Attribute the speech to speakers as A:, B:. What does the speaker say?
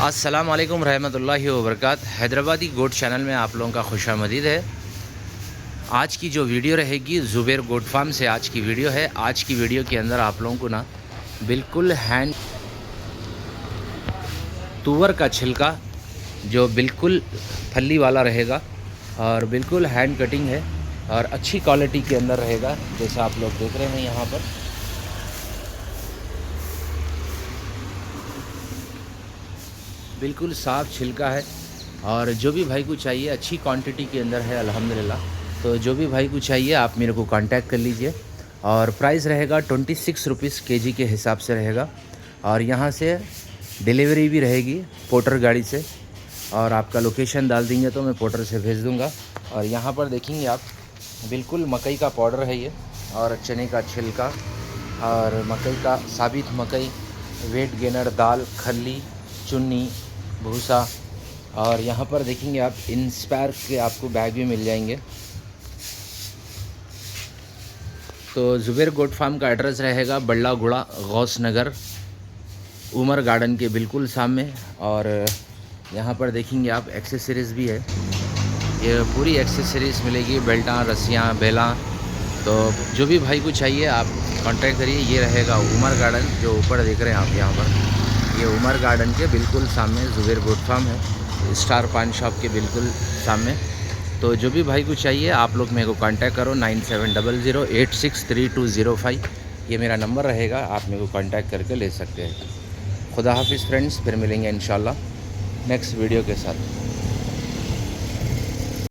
A: अस्सलाम वालेकुम रहमतुल्लाहि व बरकात। हैदराबादी गोट चैनल में आप लोगों का खुशामदीद है। आज की जो वीडियो रहेगी ज़ुबैर गोट फार्म से आज की वीडियो है। आज की वीडियो के अंदर आप लोगों को ना बिल्कुल हैंड तुअर का छिलका जो बिल्कुल फली वाला रहेगा और बिल्कुल हैंड कटिंग है और अच्छी क्वालिटी के अंदर रहेगा, जैसा आप लोग देख रहे हैं यहाँ पर। बिल्कुल साफ़ छिलका है और जो भी भाई को चाहिए अच्छी क्वांटिटी के अंदर है अल्हम्दुलिल्लाह। तो जो भी भाई को चाहिए आप मेरे को कांटेक्ट कर लीजिए और प्राइस रहेगा 26 रुपीज़ केजी के हिसाब से रहेगा और यहाँ से डिलीवरी भी रहेगी पोर्टर गाड़ी से और आपका लोकेशन डाल देंगे तो मैं पोर्टर से भेज दूँगा। और यहाँ पर देखेंगे आप बिल्कुल मकई का पाउडर है ये और चने का छिलका और मकई का साबित मकई, वेट गेनर, दाल, खल्ली, चुन्नी, भूसा और यहाँ पर देखेंगे आप इंस्पायर के आपको बैग भी मिल जाएंगे। तो ज़ुबैर गोट फार्म का एड्रेस रहेगा बल्ला गुड़ा गौस नगर उमर गार्डन के बिल्कुल सामने। और यहाँ पर देखेंगे आप एक्सेसरीज़ भी है, ये पूरी एक्सेसरीज़ मिलेगी, बेल्टां, रस्सियाँ, बेला। तो जो भी भाई को चाहिए आप कांटेक्ट करिए। ये रहेगा उमर गार्डन जो ऊपर देख रहे हैं आप यहाँ पर, ये उमर गार्डन के बिल्कुल सामने ज़ुबैर गोट फार्म है, स्टार पान शॉप के बिल्कुल सामने। तो जो भी भाई को चाहिए आप लोग मेरे को कांटेक्ट करो 9700863205, ये मेरा नंबर रहेगा, आप मेरे को कांटेक्ट करके ले सकते हैं। खुदा हाफिज़ फ्रेंड्स, फिर मिलेंगे इंशाल्लाह नेक्स्ट वीडियो के साथ।